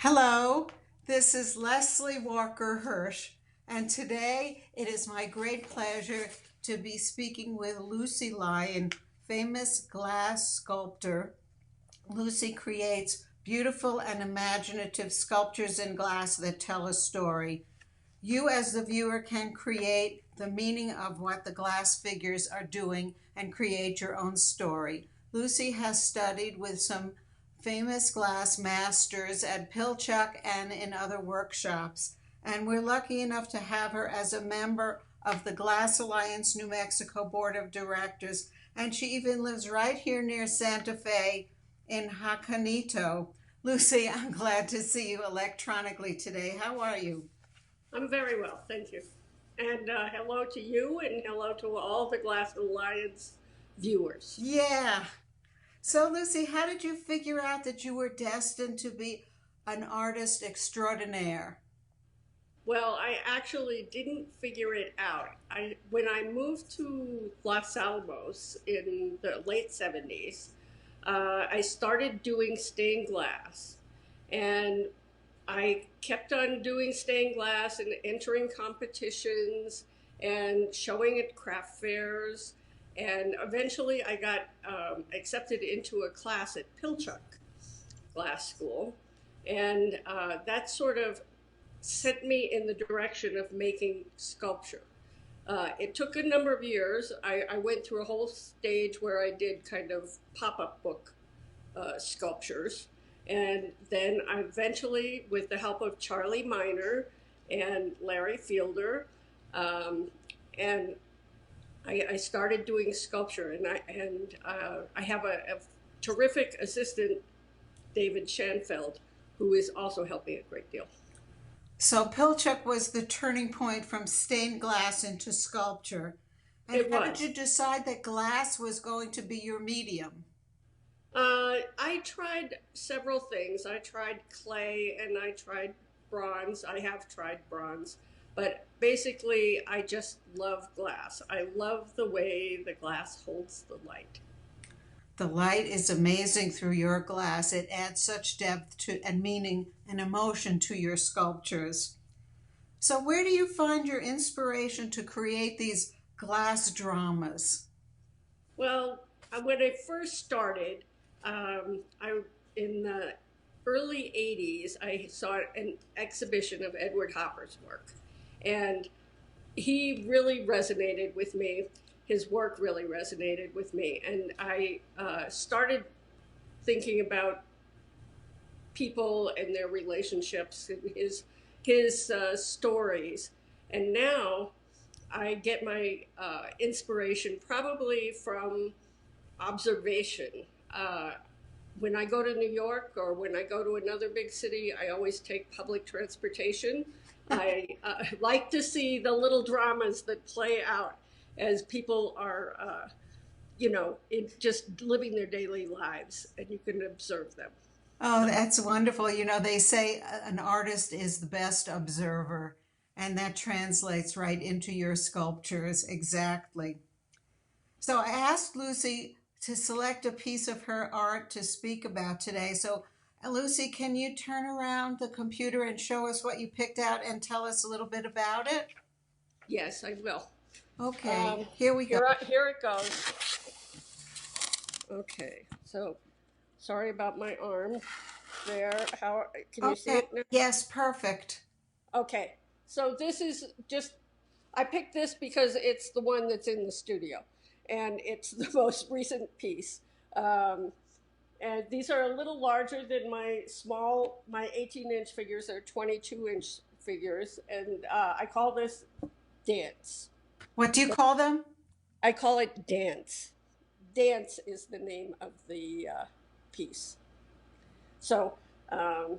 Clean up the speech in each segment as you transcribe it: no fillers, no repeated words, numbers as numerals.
Hello, this is Leslie Walker Hirsch, and today it is my great pleasure to be speaking with Lucy Lyon, famous glass sculptor. Lucy creates beautiful and imaginative sculptures in glass that tell a story. You, as the viewer, can create the meaning of what the glass figures are doing and create your own story. Lucy has studied with some famous glass masters at Pilchuck and in other workshops, and we're lucky enough to have her as a member of the Glass Alliance New Mexico Board of Directors, and she even lives right here near Santa Fe in Jacanito. Lucy, I'm glad to see you electronically today. How are you? I'm very well, thank you. And hello to you, and hello to all the Glass Alliance viewers. Yeah. So, Lucy, how did you figure out that you were destined to be an artist extraordinaire? Well, I actually didn't figure it out. When I moved to Los Alamos in the late 70s, I started doing stained glass. And I kept on doing stained glass and entering competitions and showing at craft fairs. And eventually I got accepted into a class at Pilchuck Glass School. And that sort of sent me in the direction of making sculpture. It took a number of years. I went through a whole stage where I did kind of pop-up book sculptures. And then I eventually, with the help of Charlie Miner and Larry Fielder, um, and I started doing sculpture. And I have a terrific assistant, David Schanfeld, who is also helping a great deal. So, Pilchuck was the turning point from stained glass into sculpture. And It how did was. you decide that glass was going to be your medium? I tried several things. I tried clay and I tried bronze. I have tried bronze. But basically, I just love glass. I love the way the glass holds the light. The light is amazing through your glass. It adds such depth to and meaning and emotion to your sculptures. So, where do you find your inspiration to create these glass dramas? Well, when I first started, I in the early '80s, I saw an exhibition of Edward Hopper's work, and he really resonated with me. His work really resonated with me, and I started thinking about people and their relationships and his stories. And now I get my inspiration probably from observation. Uh, when I go to New York or when I go to another big city, I always take public transportation. I like to see the little dramas that play out as people are, just living their daily lives, and you can observe them. Oh, that's wonderful. You know, they say an artist is the best observer, and that translates right into your sculptures exactly. So I asked Lucy to select a piece of her art to speak about today. So, Lucy, can you turn around the computer and show us what you picked out and tell us a little bit about it? Yes, I will. Okay, Um, here we go. here it goes. Okay, so sorry about my arm there. How can you see Okay, it now? yes, perfect. Okay, so this is just, I picked this because it's the one that's in the studio and it's the most recent piece. Um, and these are a little larger than my 18-inch figures are 22-inch figures. And I call this dance. What do you call them? I call it dance. Dance is the name of the piece. So, um,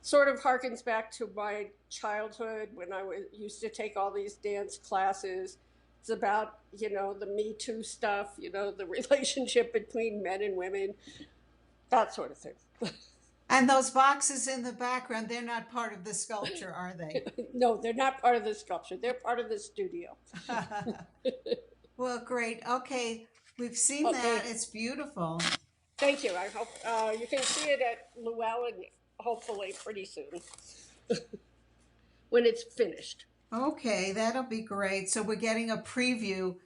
sort of harkens back to my childhood when used to take all these dance classes. It's about, the Me Too stuff, the relationship between men and women, that sort of thing. And those boxes in the background, they're not part of the sculpture, are they? No, they're not part of the sculpture. They're part of the studio. Well, great. Okay, we've seen that. Okay, It's beautiful. thank you. I hope you can see it at Llewellyn. hopefully pretty soon when it's finished. Okay, that'll be great. So we're getting a preview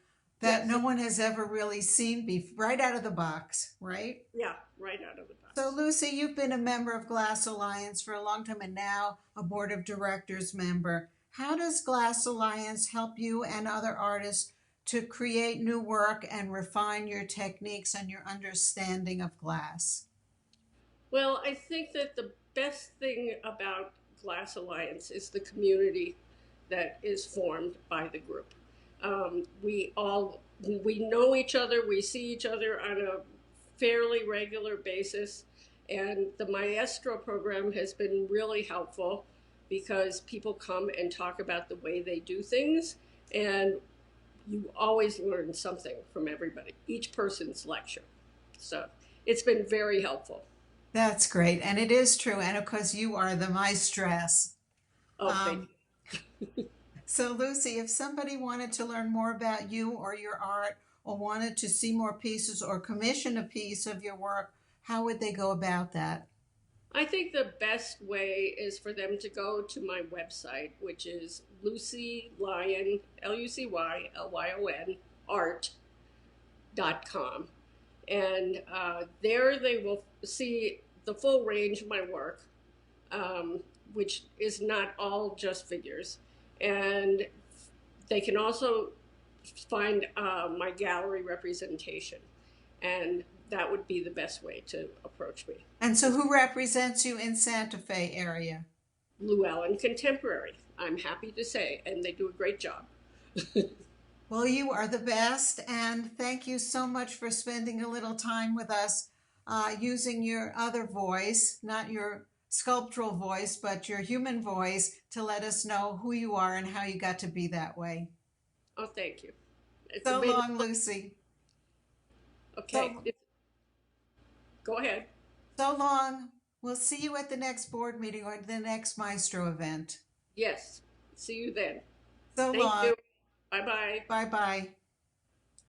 that Yes, no one has ever really seen right out of the box, right? yeah, right out of the So box. Lucy, you've been a member of Glass Alliance for a long time and now a board of directors member. How does Glass Alliance help you and other artists to create new work and refine your techniques and your understanding of glass? Well, I think that the best thing about Glass Alliance is the community that is formed by the group. We know each other, we see each other on a fairly regular basis, and the Maestro program has been really helpful because people come and talk about the way they do things, and you always learn something from everybody, each person's lecture. So it's been very helpful. That's great. And it is true. And of course, you are the maestress. Oh, thank Um, you. so, Lucy, if somebody wanted to learn more about you or your art, or wanted to see more pieces or commission a piece of your work, how would they go about that? I think the best way is for them to go to my website, which is Lucy Lyon, LucyLyon, art.com. And there they will see the full range of my work, which is not all just figures. And they can also find my gallery representation. And that would be the best way to approach me. And so, who represents you in Santa Fe area? Llewellyn Contemporary, I'm happy to say, and they do a great job. Well, you are the best, and thank you so much for spending a little time with us using your other voice, not your sculptural voice, but your human voice to let us know who you are and how you got to be that way. Oh, thank you. It's So been long, Lucy. okay. So, Go ahead. so long. We'll see you at the next board meeting or the next Maestro event. Yes. See you then. So Thank long. you. Bye bye. Bye bye.